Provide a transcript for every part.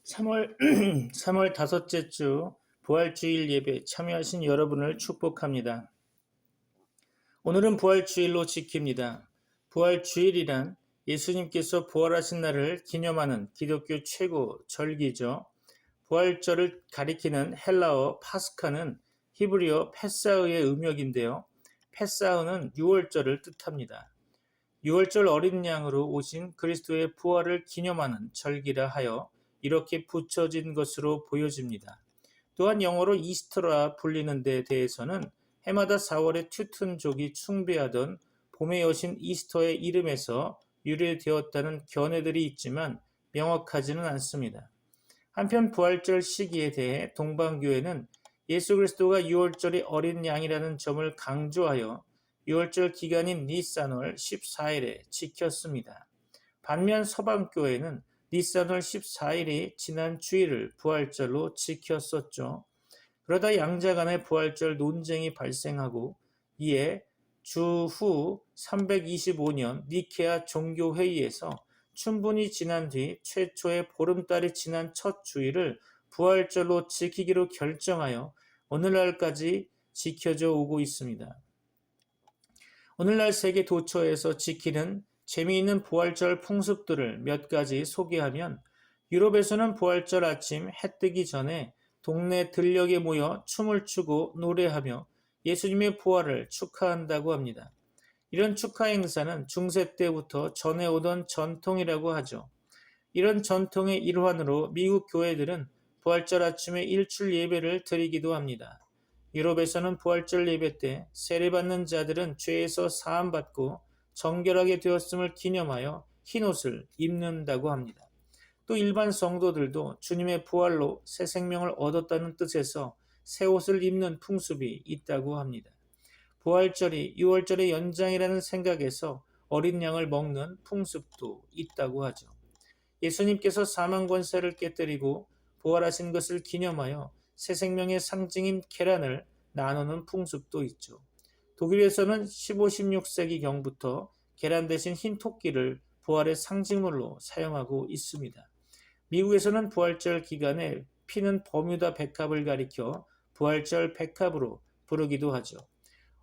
3월 3월 다섯째 주 부활주일 예배 참여하신 여러분을 축복합니다. 오늘은 부활주일로 지킵니다. 부활주일이란 예수님께서 부활하신 날을 기념하는 기독교 최고 절기죠. 부활절을 가리키는 헬라어 파스카는 히브리어 페사흐의 음역인데요. 페사흐는 유월절을 뜻합니다. 유월절 어린 양으로 오신 그리스도의 부활을 기념하는 절기라 하여 이렇게 붙여진 것으로 보여집니다. 또한 영어로 이스터라 불리는 데 대해서는 해마다 4월에 튜튼족이 숭배하던 봄의 여신 이스터의 이름에서 유래되었다는 견해들이 있지만 명확하지는 않습니다. 한편 부활절 시기에 대해 동방교회는 예수 그리스도가 유월절의 어린 양이라는 점을 강조하여 유월절 기간인 니산월 14일에 지켰습니다. 반면 서방교회는 니산월 14일이 지난 주일을 부활절로 지켰었죠. 그러다 양자 간의 부활절 논쟁이 발생하고 이에 주후 325년 니케아 종교회의에서 충분히 지난 뒤 최초의 보름달이 지난 첫 주일을 부활절로 지키기로 결정하여 오늘날까지 지켜져 오고 있습니다. 오늘날 세계 도처에서 지키는 재미있는 부활절 풍습들을 몇 가지 소개하면 유럽에서는 부활절 아침 해 뜨기 전에 동네 들녘에 모여 춤을 추고 노래하며 예수님의 부활을 축하한다고 합니다. 이런 축하 행사는 중세 때부터 전해오던 전통이라고 하죠. 이런 전통의 일환으로 미국 교회들은 부활절 아침에 일출 예배를 드리기도 합니다. 유럽에서는 부활절 예배 때 세례받는 자들은 죄에서 사함받고 정결하게 되었음을 기념하여 흰옷을 입는다고 합니다. 또 일반 성도들도 주님의 부활로 새 생명을 얻었다는 뜻에서 새 옷을 입는 풍습이 있다고 합니다. 부활절이 유월절의 연장이라는 생각에서 어린 양을 먹는 풍습도 있다고 하죠. 예수님께서 사망 권세를 깨뜨리고 부활하신 것을 기념하여 새 생명의 상징인 계란을 나누는 풍습도 있죠. 독일에서는 15, 16세기 경부터 계란 대신 흰 토끼를 부활의 상징물로 사용하고 있습니다. 미국에서는 부활절 기간에 피는 버뮤다 백합을 가리켜 부활절 백합으로 부르기도 하죠.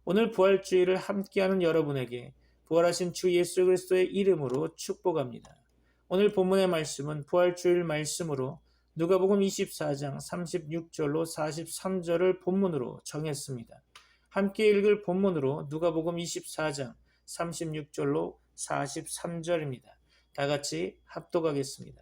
오늘 부활주일을 함께하는 여러분에게 부활하신 주 예수 그리스도의 이름으로 축복합니다. 오늘 본문의 말씀은 부활주일 말씀으로 누가복음 24장 36절로 43절을 본문으로 정했습니다. 함께 읽을 본문으로 누가복음 24장 36절로 43절입니다. 다 같이 합독하겠습니다.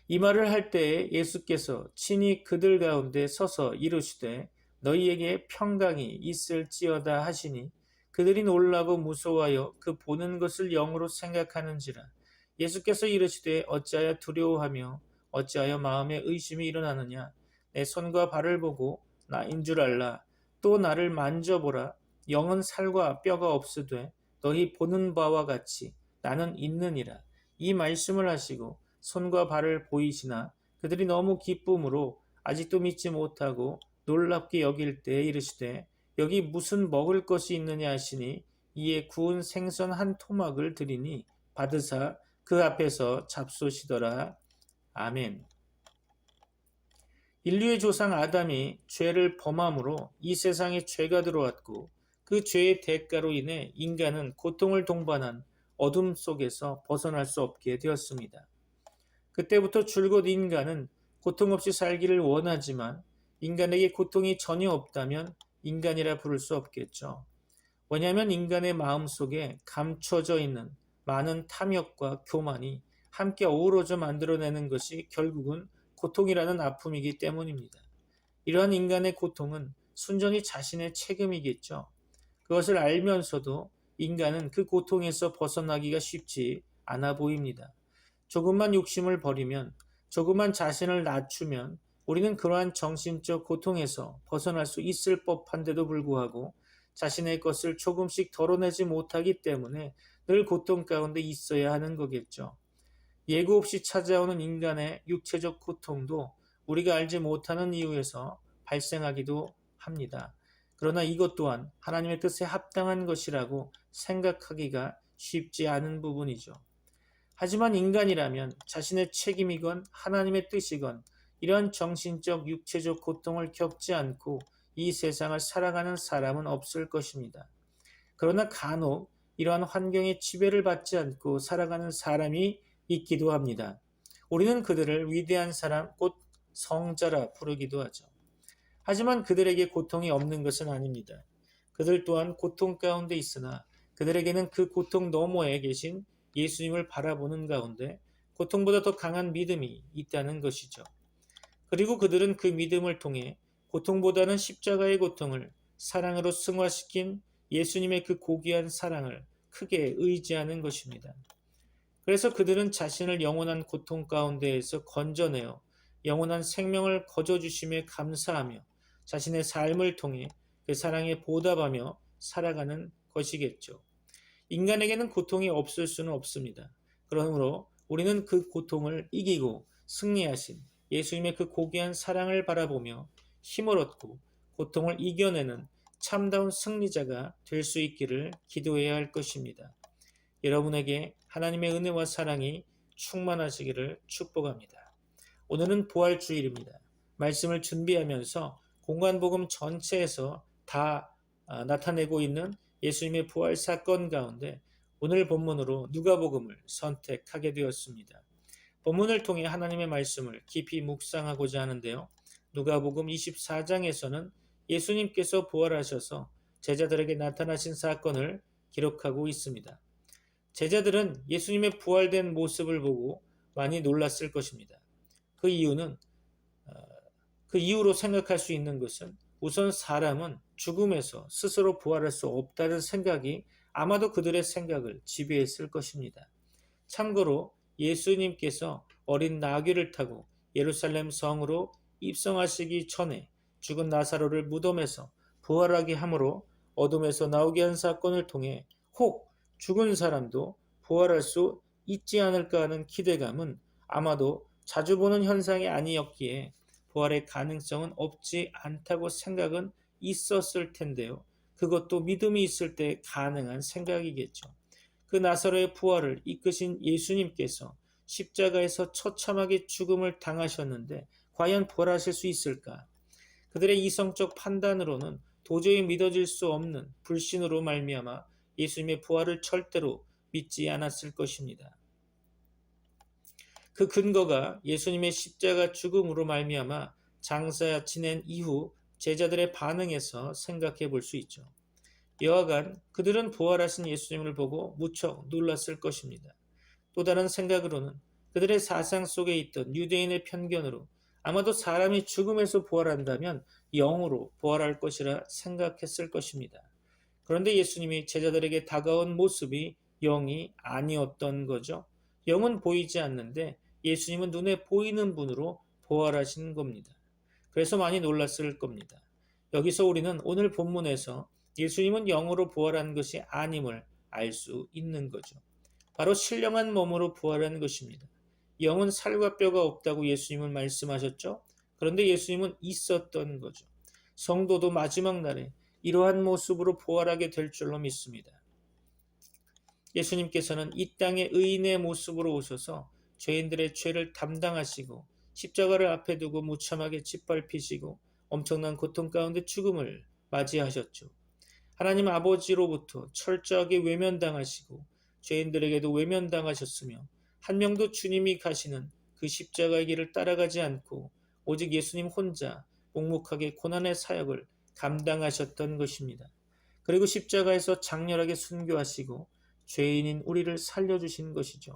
이 말을 할 때에 예수께서 친히 그들 가운데 서서 이르시되 너희에게 평강이 있을지어다 하시니 그들이 놀라고 무서워하여 그 보는 것을 영으로 생각하는지라. 예수께서 이르시되 어찌하여 두려워하며 어찌하여 마음에 의심이 일어나느냐. 내 손과 발을 보고 나인 줄 알라. 또 나를 만져보라. 영은 살과 뼈가 없으되 너희 보는 바와 같이 나는 있느니라. 이 말씀을 하시고 손과 발을 보이시나 그들이 너무 기쁨으로 아직도 믿지 못하고 놀랍게 여길 때에 이르시되 여기 무슨 먹을 것이 있느냐 하시니 이에 구운 생선 한 토막을 드리니 받으사 그 앞에서 잡수시더라. 아멘. 인류의 조상 아담이 죄를 범함으로 이 세상에 죄가 들어왔고 그 죄의 대가로 인해 인간은 고통을 동반한 어둠 속에서 벗어날 수 없게 되었습니다. 그때부터 줄곧 인간은 고통 없이 살기를 원하지만 인간에게 고통이 전혀 없다면 인간이라 부를 수 없겠죠. 왜냐하면 인간의 마음속에 감춰져 있는 많은 탐욕과 교만이 함께 어우러져 만들어내는 것이 결국은 고통이라는 아픔이기 때문입니다. 이러한 인간의 고통은 순전히 자신의 책임이겠죠. 그것을 알면서도 인간은 그 고통에서 벗어나기가 쉽지 않아 보입니다. 조금만 욕심을 버리면, 조금만 자신을 낮추면 우리는 그러한 정신적 고통에서 벗어날 수 있을 법한데도 불구하고 자신의 것을 조금씩 덜어내지 못하기 때문에 늘 고통 가운데 있어야 하는 거겠죠. 예고 없이 찾아오는 인간의 육체적 고통도 우리가 알지 못하는 이유에서 발생하기도 합니다. 그러나 이것 또한 하나님의 뜻에 합당한 것이라고 생각하기가 쉽지 않은 부분이죠. 하지만 인간이라면 자신의 책임이건 하나님의 뜻이건 이러한 정신적, 육체적 고통을 겪지 않고 이 세상을 살아가는 사람은 없을 것입니다. 그러나 간혹 이러한 환경의 지배를 받지 않고 살아가는 사람이 있기도 합니다. 우리는 그들을 위대한 사람, 곧 성자라 부르기도 하죠. 하지만 그들에게 고통이 없는 것은 아닙니다. 그들 또한 고통 가운데 있으나 그들에게는 그 고통 너머에 계신 예수님을 바라보는 가운데 고통보다 더 강한 믿음이 있다는 것이죠. 그리고 그들은 그 믿음을 통해 고통보다는 십자가의 고통을 사랑으로 승화시킨 예수님의 그 고귀한 사랑을 크게 의지하는 것입니다. 그래서 그들은 자신을 영원한 고통 가운데에서 건져내어 영원한 생명을 거저주심에 감사하며 자신의 삶을 통해 그 사랑에 보답하며 살아가는 것이겠죠. 인간에게는 고통이 없을 수는 없습니다. 그러므로 우리는 그 고통을 이기고 승리하신 예수님의 그 고귀한 사랑을 바라보며 힘을 얻고 고통을 이겨내는 참다운 승리자가 될 수 있기를 기도해야 할 것입니다. 여러분에게 하나님의 은혜와 사랑이 충만하시기를 축복합니다. 오늘은 부활주일입니다. 말씀을 준비하면서 공간복음 전체에서 다 나타내고 있는 예수님의 부활 사건 가운데 오늘 본문으로 누가복음을 선택하게 되었습니다. 본문을 통해 하나님의 말씀을 깊이 묵상하고자 하는데요. 누가복음 24장에서는 예수님께서 부활하셔서 제자들에게 나타나신 사건을 기록하고 있습니다. 제자들은 예수님의 부활된 모습을 보고 많이 놀랐을 것입니다. 그 이유로 생각할 수 있는 것은 우선 사람은 죽음에서 스스로 부활할 수 없다는 생각이 아마도 그들의 생각을 지배했을 것입니다. 참고로 예수님께서 어린 나귀를 타고 예루살렘 성으로 입성하시기 전에 죽은 나사로를 무덤에서 부활하게 함으로 어둠에서 나오게 한 사건을 통해 혹 죽은 사람도 부활할 수 있지 않을까 하는 기대감은 아마도 자주 보는 현상이 아니었기에 부활의 가능성은 없지 않다고 생각은 있었을 텐데요. 그것도 믿음이 있을 때 가능한 생각이겠죠. 그 나사로의 부활을 이끄신 예수님께서 십자가에서 처참하게 죽음을 당하셨는데 과연 부활하실 수 있을까? 그들의 이성적 판단으로는 도저히 믿어질 수 없는 불신으로 말미암아 예수님의 부활을 절대로 믿지 않았을 것입니다. 그 근거가 예수님의 십자가 죽음으로 말미암아 장사 지낸 이후 제자들의 반응에서 생각해 볼 수 있죠. 여하간 그들은 부활하신 예수님을 보고 무척 놀랐을 것입니다. 또 다른 생각으로는 그들의 사상 속에 있던 유대인의 편견으로 아마도 사람이 죽음에서 부활한다면 영으로 부활할 것이라 생각했을 것입니다. 그런데 예수님이 제자들에게 다가온 모습이 영이 아니었던 거죠. 영은 보이지 않는데 예수님은 눈에 보이는 분으로 부활하신 겁니다. 그래서 많이 놀랐을 겁니다. 여기서 우리는 오늘 본문에서 예수님은 영으로 부활한 것이 아님을 알 수 있는 거죠. 바로 신령한 몸으로 부활한 것입니다. 영은 살과 뼈가 없다고 예수님은 말씀하셨죠. 그런데 예수님은 있었던 거죠. 성도도 마지막 날에 이러한 모습으로 부활하게 될 줄로 믿습니다. 예수님께서는 이 땅에 의인의 모습으로 오셔서 죄인들의 죄를 담당하시고 십자가를 앞에 두고 무참하게 짓밟히시고 엄청난 고통 가운데 죽음을 맞이하셨죠. 하나님 아버지로부터 철저하게 외면당하시고 죄인들에게도 외면당하셨으며 한 명도 주님이 가시는 그 십자가의 길을 따라가지 않고 오직 예수님 혼자 묵묵하게 고난의 사역을 감당하셨던 것입니다. 그리고 십자가에서 장렬하게 순교하시고 죄인인 우리를 살려주신 것이죠.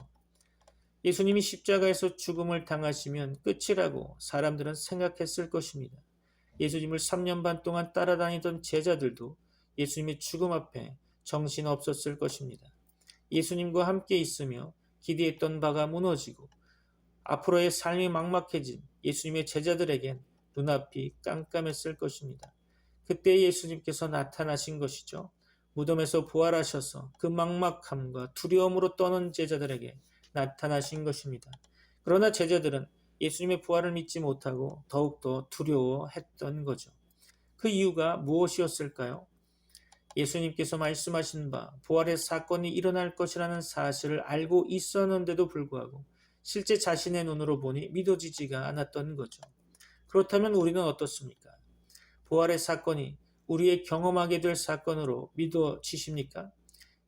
예수님이 십자가에서 죽음을 당하시면 끝이라고 사람들은 생각했을 것입니다. 예수님을 3년 반 동안 따라다니던 제자들도 예수님의 죽음 앞에 정신없었을 것입니다. 예수님과 함께 있으며 기대했던 바가 무너지고 앞으로의 삶이 막막해진 예수님의 제자들에겐 눈앞이 깜깜했을 것입니다. 그때 예수님께서 나타나신 것이죠. 무덤에서 부활하셔서 그 막막함과 두려움으로 떠는 제자들에게 나타나신 것입니다. 그러나 제자들은 예수님의 부활을 믿지 못하고 더욱더 두려워했던 거죠. 그 이유가 무엇이었을까요? 예수님께서 말씀하신 바 부활의 사건이 일어날 것이라는 사실을 알고 있었는데도 불구하고 실제 자신의 눈으로 보니 믿어지지가 않았던 거죠. 그렇다면 우리는 어떻습니까? 부활의 사건이 우리의 경험하게 될 사건으로 믿어지십니까?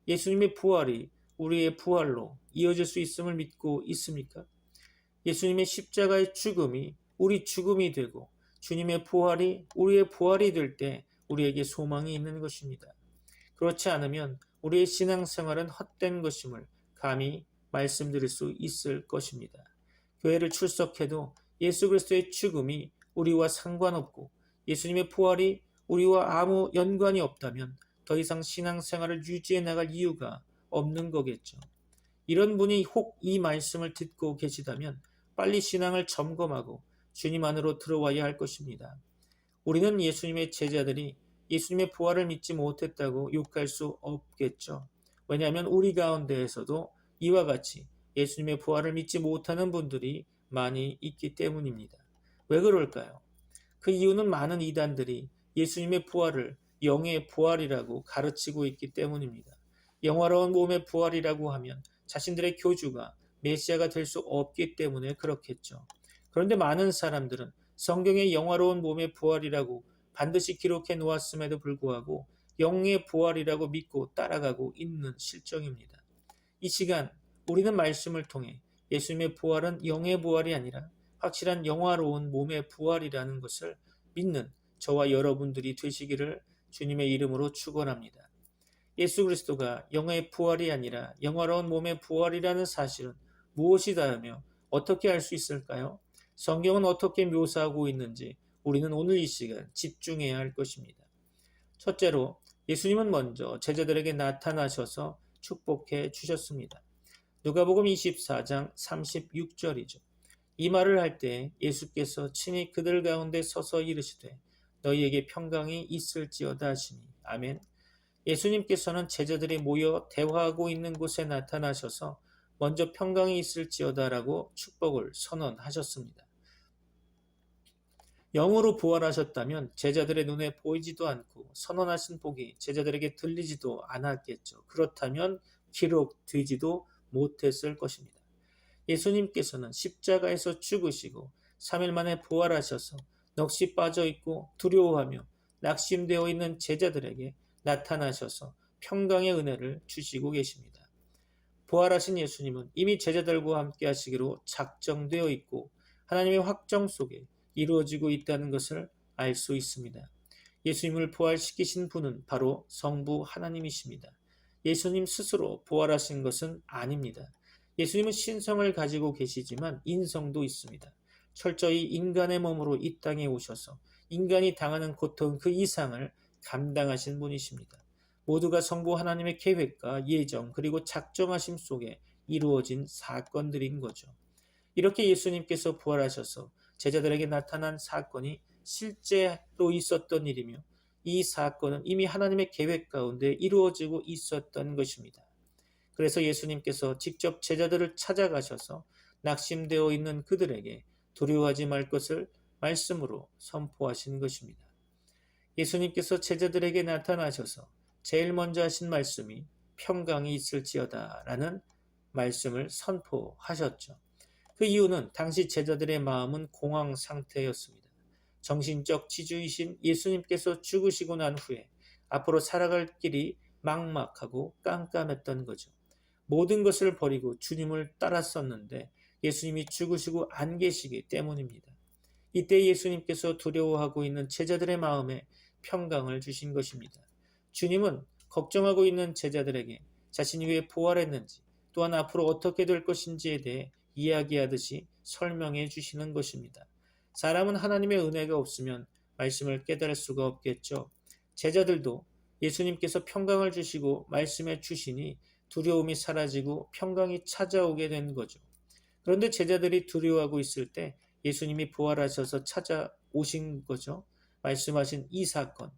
예수님의 부활이 우리의 부활로 이어질 수 있음을 믿고 있습니까? 예수님의 십자가의 죽음이 우리 죽음이 되고 주님의 부활이 우리의 부활이 될 때 우리에게 소망이 있는 것입니다. 그렇지 않으면 우리의 신앙생활은 헛된 것임을 감히 말씀드릴 수 있을 것입니다. 교회를 출석해도 예수 그리스도의 죽음이 우리와 상관없고 예수님의 부활이 우리와 아무 연관이 없다면 더 이상 신앙생활을 유지해 나갈 이유가 없는 거겠죠. 이런 분이 혹 이 말씀을 듣고 계시다면 빨리 신앙을 점검하고 주님 안으로 들어와야 할 것입니다. 우리는 예수님의 제자들이 예수님의 부활을 믿지 못했다고 욕할 수 없겠죠. 왜냐하면 우리 가운데에서도 이와 같이 예수님의 부활을 믿지 못하는 분들이 많이 있기 때문입니다. 왜 그럴까요? 그 이유는 많은 이단들이 예수님의 부활을 영의 부활이라고 가르치고 있기 때문입니다. 영화로운 몸의 부활이라고 하면 자신들의 교주가 메시아가 될 수 없기 때문에 그렇겠죠. 그런데 많은 사람들은 성경의 영화로운 몸의 부활이라고 반드시 기록해 놓았음에도 불구하고 영의 부활이라고 믿고 따라가고 있는 실정입니다. 이 시간 우리는 말씀을 통해 예수님의 부활은 영의 부활이 아니라 확실한 영화로운 몸의 부활이라는 것을 믿는 저와 여러분들이 되시기를 주님의 이름으로 축원합니다. 예수 그리스도가 영의 부활이 아니라 영화로운 몸의 부활이라는 사실은 무엇이다며 어떻게 알 수 있을까요? 성경은 어떻게 묘사하고 있는지 우리는 오늘 이 시간 집중해야 할 것입니다. 첫째로 예수님은 먼저 제자들에게 나타나셔서 축복해 주셨습니다. 누가복음 24장 36절이죠. 이 말을 할 때 예수께서 친히 그들 가운데 서서 이르시되 너희에게 평강이 있을지어다 하시니 아멘. 예수님께서는 제자들이 모여 대화하고 있는 곳에 나타나셔서 먼저 평강이 있을지어다라고 축복을 선언하셨습니다. 영으로 부활하셨다면 제자들의 눈에 보이지도 않고 선언하신 복이 제자들에게 들리지도 않았겠죠. 그렇다면 기록되지도 못했을 것입니다. 예수님께서는 십자가에서 죽으시고 3일 만에 부활하셔서 넋이 빠져 있고 두려워하며 낙심되어 있는 제자들에게 나타나셔서 평강의 은혜를 주시고 계십니다. 부활하신 예수님은 이미 제자들과 함께 하시기로 작정되어 있고 하나님의 확정 속에 이루어지고 있다는 것을 알 수 있습니다. 예수님을 부활시키신 분은 바로 성부 하나님이십니다. 예수님 스스로 부활하신 것은 아닙니다. 예수님은 신성을 가지고 계시지만 인성도 있습니다. 철저히 인간의 몸으로 이 땅에 오셔서 인간이 당하는 고통 그 이상을 감당하신 분이십니다. 모두가 성부 하나님의 계획과 예정 그리고 작정하심 속에 이루어진 사건들인 거죠. 이렇게 예수님께서 부활하셔서 제자들에게 나타난 사건이 실제로 있었던 일이며 이 사건은 이미 하나님의 계획 가운데 이루어지고 있었던 것입니다. 그래서 예수님께서 직접 제자들을 찾아가셔서 낙심되어 있는 그들에게 두려워하지 말 것을 말씀으로 선포하신 것입니다. 예수님께서 제자들에게 나타나셔서 제일 먼저 하신 말씀이 평강이 있을지어다 라는 말씀을 선포하셨죠. 그 이유는 당시 제자들의 마음은 공황 상태였습니다. 정신적 지주이신 예수님께서 죽으시고 난 후에 앞으로 살아갈 길이 막막하고 깜깜했던 거죠. 모든 것을 버리고 주님을 따랐었는데 예수님이 죽으시고 안 계시기 때문입니다. 이때 예수님께서 두려워하고 있는 제자들의 마음에 평강을 주신 것입니다. 주님은 걱정하고 있는 제자들에게 자신이 왜 부활했는지 또한 앞으로 어떻게 될 것인지에 대해 이야기하듯이 설명해 주시는 것입니다. 사람은 하나님의 은혜가 없으면 말씀을 깨달을 수가 없겠죠. 제자들도 예수님께서 평강을 주시고 말씀해 주시니 두려움이 사라지고 평강이 찾아오게 된 거죠. 그런데 제자들이 두려워하고 있을 때 예수님이 부활하셔서 찾아오신 거죠. 말씀하신 이 사건,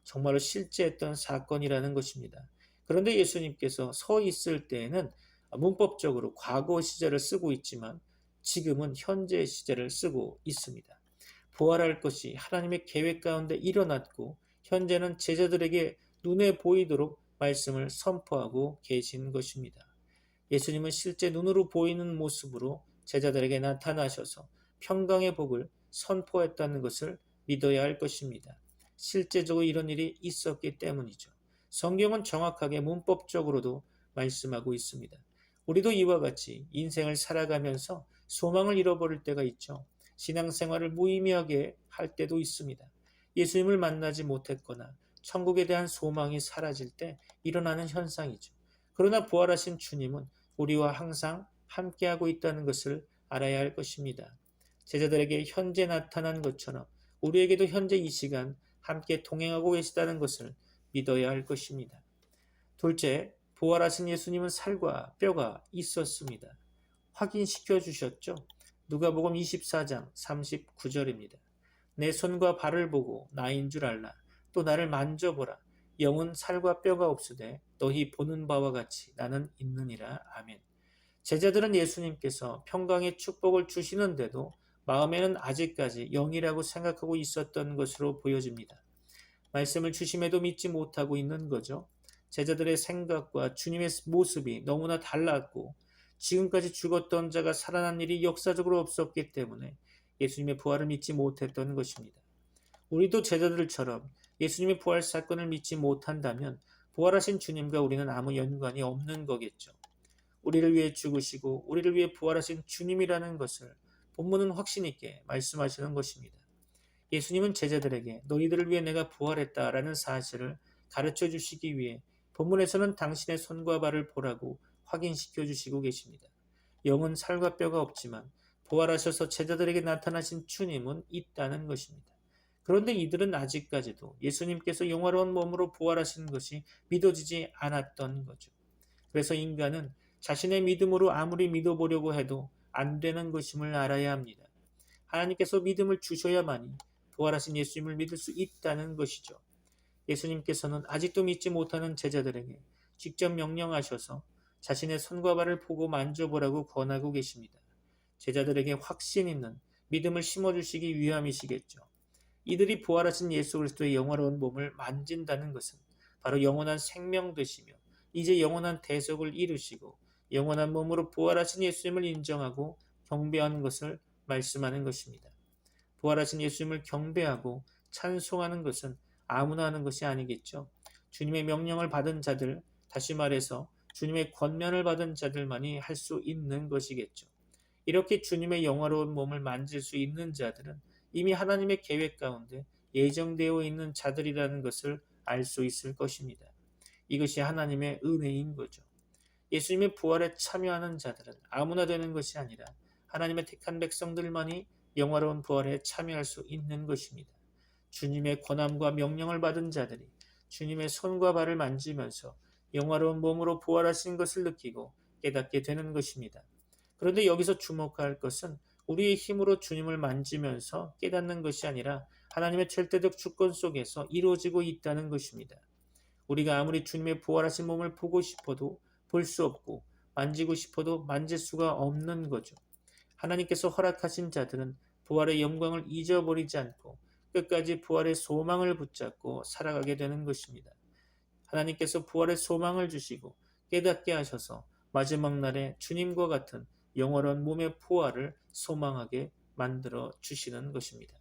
정말로 실제했던 사건이라는 것입니다. 그런데 예수님께서 서 있을 때에는 문법적으로 과거 시제를 쓰고 있지만 지금은 현재 시제를 쓰고 있습니다. 부활할 것이 하나님의 계획 가운데 일어났고 현재는 제자들에게 눈에 보이도록 말씀을 선포하고 계신 것입니다. 예수님은 실제 눈으로 보이는 모습으로 제자들에게 나타나셔서 평강의 복을 선포했다는 것을 믿어야 할 것입니다. 실제적으로 이런 일이 있었기 때문이죠. 성경은 정확하게 문법적으로도 말씀하고 있습니다. 우리도 이와 같이 인생을 살아가면서 소망을 잃어버릴 때가 있죠. 신앙생활을 무의미하게 할 때도 있습니다. 예수님을 만나지 못했거나 천국에 대한 소망이 사라질 때 일어나는 현상이죠. 그러나 부활하신 주님은 우리와 항상 함께하고 있다는 것을 알아야 할 것입니다. 제자들에게 현재 나타난 것처럼 우리에게도 현재 이 시간 함께 동행하고 계시다는 것을 믿어야 할 것입니다. 둘째, 부활하신 예수님은 살과 뼈가 있었습니다. 확인시켜 주셨죠? 누가복음 24장 39절입니다. 내 손과 발을 보고 나인 줄 알라. 또 나를 만져보라. 영은 살과 뼈가 없으되 너희 보는 바와 같이 나는 있느니라. 아멘. 제자들은 예수님께서 평강의 축복을 주시는데도 마음에는 아직까지 영이라고 생각하고 있었던 것으로 보여집니다. 말씀을 주심에도 믿지 못하고 있는 거죠. 제자들의 생각과 주님의 모습이 너무나 달랐고 지금까지 죽었던 자가 살아난 일이 역사적으로 없었기 때문에 예수님의 부활을 믿지 못했던 것입니다. 우리도 제자들처럼 예수님의 부활 사건을 믿지 못한다면 부활하신 주님과 우리는 아무 연관이 없는 거겠죠. 우리를 위해 죽으시고 우리를 위해 부활하신 주님이라는 것을 본문은 확신 있게 말씀하시는 것입니다. 예수님은 제자들에게 너희들을 위해 내가 부활했다라는 사실을 가르쳐 주시기 위해 본문에서는 당신의 손과 발을 보라고 확인시켜 주시고 계십니다. 영은 살과 뼈가 없지만 부활하셔서 제자들에게 나타나신 주님은 있다는 것입니다. 그런데 이들은 아직까지도 예수님께서 영화로운 몸으로 부활하신 것이 믿어지지 않았던 거죠. 그래서 인간은 자신의 믿음으로 아무리 믿어보려고 해도 안 되는 것임을 알아야 합니다. 하나님께서 믿음을 주셔야만이 부활하신 예수님을 믿을 수 있다는 것이죠. 예수님께서는 아직도 믿지 못하는 제자들에게 직접 명령하셔서 자신의 손과 발을 보고 만져보라고 권하고 계십니다. 제자들에게 확신 있는 믿음을 심어주시기 위함이시겠죠. 이들이 부활하신 예수 그리스도의 영화로운 몸을 만진다는 것은 바로 영원한 생명 되시며 이제 영원한 대속을 이루시고 영원한 몸으로 부활하신 예수님을 인정하고 경배하는 것을 말씀하는 것입니다. 부활하신 예수님을 경배하고 찬송하는 것은 아무나 하는 것이 아니겠죠. 주님의 명령을 받은 자들, 다시 말해서 주님의 권면을 받은 자들만이 할 수 있는 것이겠죠. 이렇게 주님의 영화로운 몸을 만질 수 있는 자들은 이미 하나님의 계획 가운데 예정되어 있는 자들이라는 것을 알 수 있을 것입니다. 이것이 하나님의 은혜인 거죠. 예수님의 부활에 참여하는 자들은 아무나 되는 것이 아니라 하나님의 택한 백성들만이 영화로운 부활에 참여할 수 있는 것입니다. 주님의 권함과 명령을 받은 자들이 주님의 손과 발을 만지면서 영화로운 몸으로 부활하신 것을 느끼고 깨닫게 되는 것입니다. 그런데 여기서 주목할 것은 우리의 힘으로 주님을 만지면서 깨닫는 것이 아니라 하나님의 절대적 주권 속에서 이루어지고 있다는 것입니다. 우리가 아무리 주님의 부활하신 몸을 보고 싶어도 볼 수 없고 만지고 싶어도 만질 수가 없는 거죠. 하나님께서 허락하신 자들은 부활의 영광을 잊어버리지 않고 끝까지 부활의 소망을 붙잡고 살아가게 되는 것입니다. 하나님께서 부활의 소망을 주시고 깨닫게 하셔서 마지막 날에 주님과 같은 영원한 몸의 부활을 소망하게 만들어 주시는 것입니다.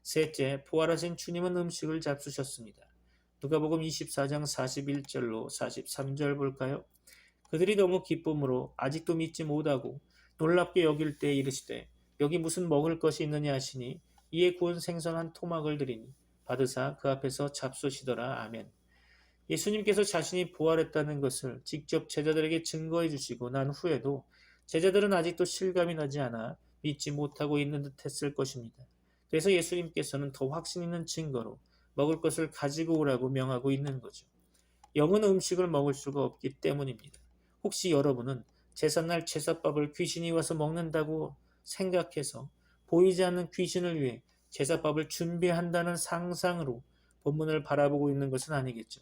셋째, 부활하신 주님은 음식을 잡수셨습니다. 누가복음 24장 41절로 43절 볼까요? 그들이 너무 기쁨으로 아직도 믿지 못하고 놀랍게 여길 때 이르시되 여기 무슨 먹을 것이 있느냐 하시니 이에 구운 생선 한 토막을 드리니 받으사 그 앞에서 잡수시더라. 아멘. 예수님께서 자신이 부활했다는 것을 직접 제자들에게 증거해 주시고 난 후에도 제자들은 아직도 실감이 나지 않아 믿지 못하고 있는 듯 했을 것입니다. 그래서 예수님께서는 더 확신 있는 증거로 먹을 것을 가지고 오라고 명하고 있는 거죠. 영은 음식을 먹을 수가 없기 때문입니다. 혹시 여러분은 제삿날 제사밥을 귀신이 와서 먹는다고 생각해서 보이지 않는 귀신을 위해 제사밥을 준비한다는 상상으로 본문을 바라보고 있는 것은 아니겠죠.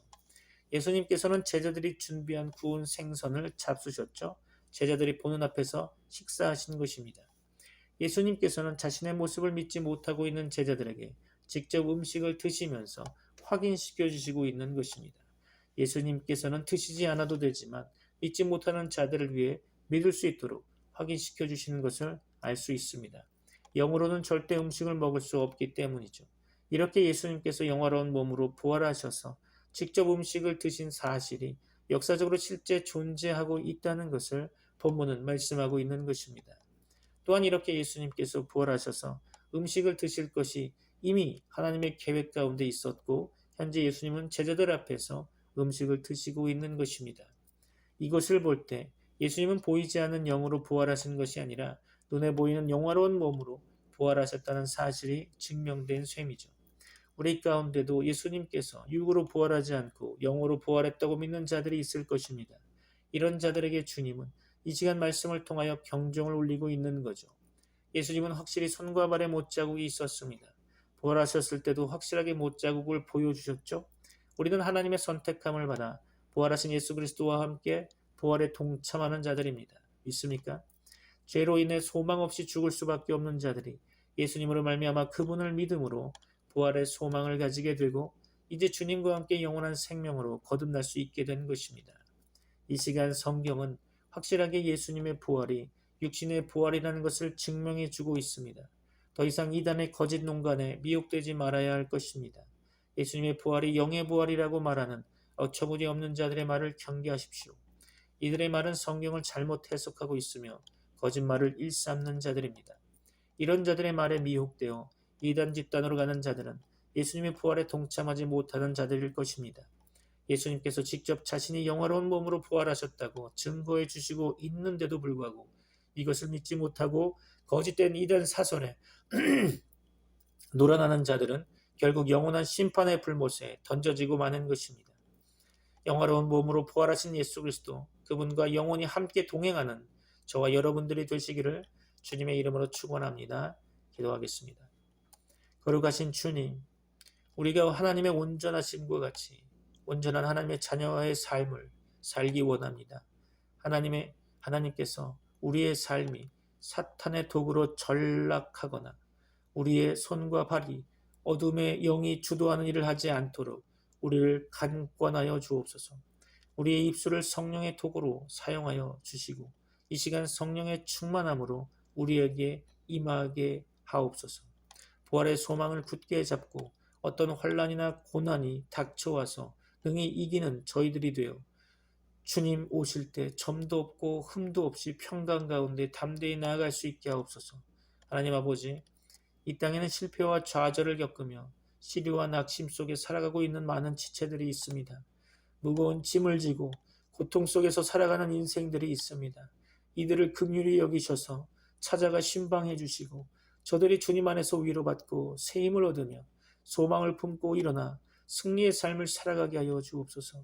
예수님께서는 제자들이 준비한 구운 생선을 잡수셨죠. 제자들이 보는 앞에서 식사하신 것입니다. 예수님께서는 자신의 모습을 믿지 못하고 있는 제자들에게 직접 음식을 드시면서 확인시켜 주시고 있는 것입니다. 예수님께서는 드시지 않아도 되지만 믿지 못하는 자들을 위해 믿을 수 있도록 확인시켜 주시는 것을 알 수 있습니다. 영으로는 절대 음식을 먹을 수 없기 때문이죠. 이렇게 예수님께서 영화로운 몸으로 부활하셔서 직접 음식을 드신 사실이 역사적으로 실제 존재하고 있다는 것을 본문은 말씀하고 있는 것입니다. 또한 이렇게 예수님께서 부활하셔서 음식을 드실 것이 이미 하나님의 계획 가운데 있었고 현재 예수님은 제자들 앞에서 음식을 드시고 있는 것입니다. 이것을 볼 때 예수님은 보이지 않는 영으로 부활하신 것이 아니라 눈에 보이는 영화로운 몸으로 부활하셨다는 사실이 증명된 셈이죠. 우리 가운데도 예수님께서 육으로 부활하지 않고 영으로 부활했다고 믿는 자들이 있을 것입니다. 이런 자들에게 주님은 이 시간 말씀을 통하여 경종을 울리고 있는 거죠. 예수님은 확실히 손과 발에 못자국이 있었습니다. 부활하셨을 때도 확실하게 못자국을 보여주셨죠. 우리는 하나님의 선택함을 받아 부활하신 예수 그리스도와 함께 부활에 동참하는 자들입니다. 믿습니까? 죄로 인해 소망 없이 죽을 수밖에 없는 자들이 예수님으로 말미암아 그분을 믿음으로 부활의 소망을 가지게 되고 이제 주님과 함께 영원한 생명으로 거듭날 수 있게 된 것입니다. 이 시간 성경은 확실하게 예수님의 부활이 육신의 부활이라는 것을 증명해 주고 있습니다. 더 이상 이단의 거짓 농간에 미혹되지 말아야 할 것입니다. 예수님의 부활이 영의 부활이라고 말하는 어처구니 없는 자들의 말을 경계하십시오. 이들의 말은 성경을 잘못 해석하고 있으며 거짓말을 일삼는 자들입니다. 이런 자들의 말에 미혹되어 이단 집단으로 가는 자들은 예수님의 부활에 동참하지 못하는 자들일 것입니다. 예수님께서 직접 자신이 영화로운 몸으로 부활하셨다고 증거해 주시고 있는데도 불구하고 이것을 믿지 못하고 거짓된 이단 사설에 놀아나는 자들은 결국 영원한 심판의 불못에 던져지고 마는 것입니다. 영화로운 몸으로 부활하신 예수 그리스도, 그분과 영원히 함께 동행하는 저와 여러분들이 되시기를 주님의 이름으로 축원합니다. 기도하겠습니다. 거룩하신 주님, 우리가 하나님의 온전하심과 같이 온전한 하나님의 자녀의 삶을 살기 원합니다. 하나님께서 우리의 삶이 사탄의 도구로 전락하거나 우리의 손과 발이 어둠의 영이 주도하는 일을 하지 않도록 우리를 간권하여 주옵소서. 우리의 입술을 성령의 도구로 사용하여 주시고 이 시간 성령의 충만함으로 우리에게 임하게 하옵소서. 부활의 소망을 굳게 잡고 어떤 환난이나 고난이 닥쳐와서 능히 이기는 저희들이 되어 주님 오실 때 점도 없고 흠도 없이 평강 가운데 담대히 나아갈 수 있게 하옵소서. 하나님 아버지, 이 땅에는 실패와 좌절을 겪으며 시류와 낙심 속에 살아가고 있는 많은 지체들이 있습니다. 무거운 짐을 지고 고통 속에서 살아가는 인생들이 있습니다. 이들을 긍휼히 여기셔서 찾아가 신방해 주시고 저들이 주님 안에서 위로받고 새 힘을 얻으며 소망을 품고 일어나 승리의 삶을 살아가게 하여 주옵소서.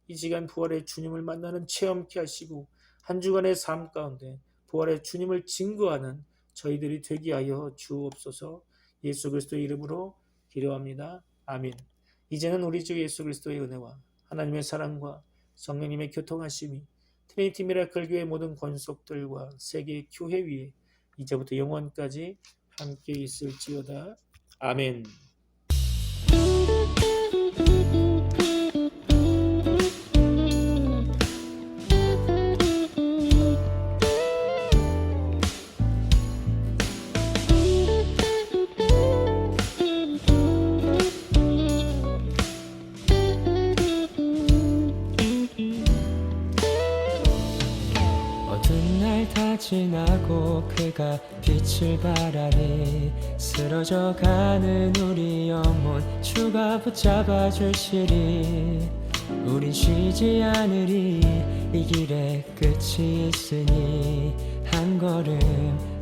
이 시간 부활의 주님을 만나는 체험케 하시고 한 주간의 삶 가운데 부활의 주님을 증거하는 저희들이 되게 하여 주옵소서. 예수 그리스도의 이름으로 기도합니다. 아멘. 이제는 우리 주 예수 그리스도의 은혜와 하나님의 사랑과 성령님의 교통하심이 트리니티 미라클 교회 모든 권속들과 세계 교회 위에 이제부터 영원까지 함께 있을지어다. 아멘. 지나고 그가 빛을 발하니 쓰러져가는 우리 영혼 주가 붙잡아 주시리. 우린 쉬지 않으리. 이 길에 끝이 있으니 한 걸음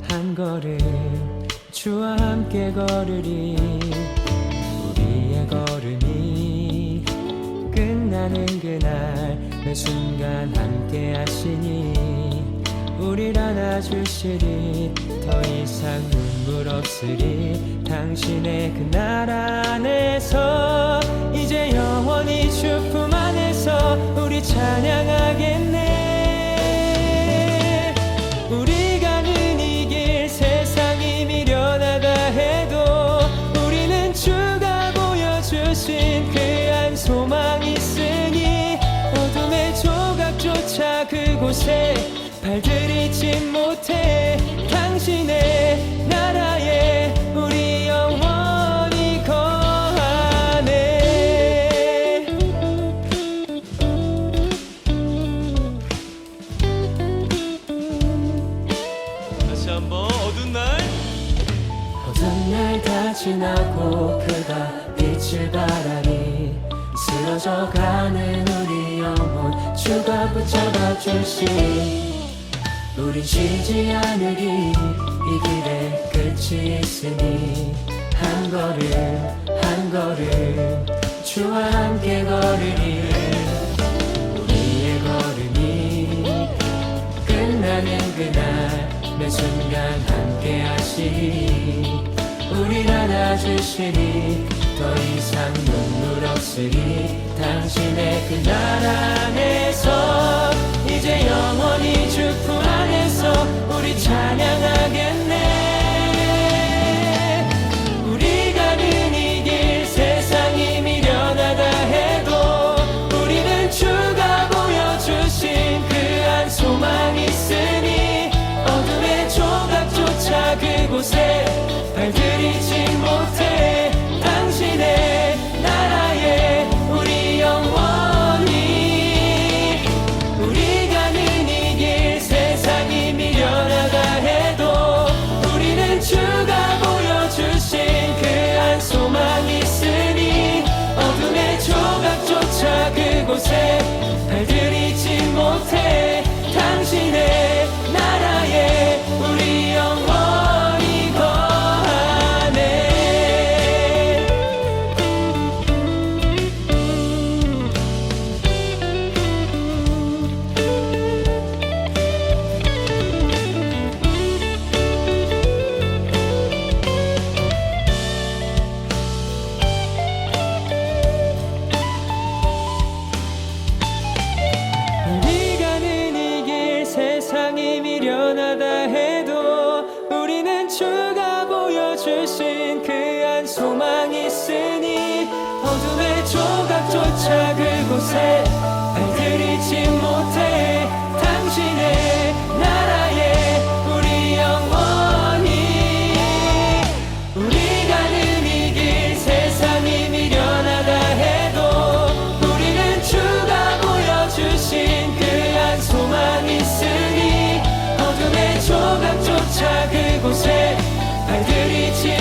한 걸음 주와 함께 걸으리. 우리의 걸음이 끝나는 그날 매 순간 함께 하시니 우릴 안아주시리. 더 이상 눈물 없으리. 당신의 그 나라 안에서 이제 영원히 주 품 안에서 우리 찬양하겠네. 우리 가는 이 길 세상이 미련하다 해도 우리는 주가 보여주신 그 한 소망이 있으니 발들이지 못해 당신의 나라에 우리 영원히 거하네. 다시 한번 어두운 날 어두운 날 다 지나고 그가 빛을 발하니 쓰러져가는 우리 영혼 주가 붙잡아 주시니 우린 쉬지 않으리 이 길에 끝이 있으니 한 걸음 주와 함께 걸으리 우리의 걸음이 끝나는 그날 매 순간 함께 하시니 우릴 안아주시니 더 이상 눈물 없으리 당신의 그 나라 안에서 이제 영원히 주 품 안에서 우리 찬양하겠네. 우리가 가는 이 길 세상이 미련하다 해도 우리는 주가 보여주신 그 한 소망 있으니 어둠의 조각조차 그곳에 발들이지 못해 당신의 나라에 우리 영원히 우리 가는 이 길 세상이 미련하다 해도 우리는 주가 보여주신 그 한 소망 있으니 어둠의 조각조차 그곳에 발들이지 못해 당신의 나라에 우리 영원히 거하네. 우리 가는 이 길 세상이 미련하다 해도 우리는 주가 보여주신 그 한 소망 있으니 어둠의 조각조차 그곳에 발들이지 못해 당신의 나라에 우리 영원히 우리 가는 이 길 세상이 미련하다 해도 우리는 주가 보여주신 그 한 소망 있으니 어둠의 조각조차 그곳에 발들이지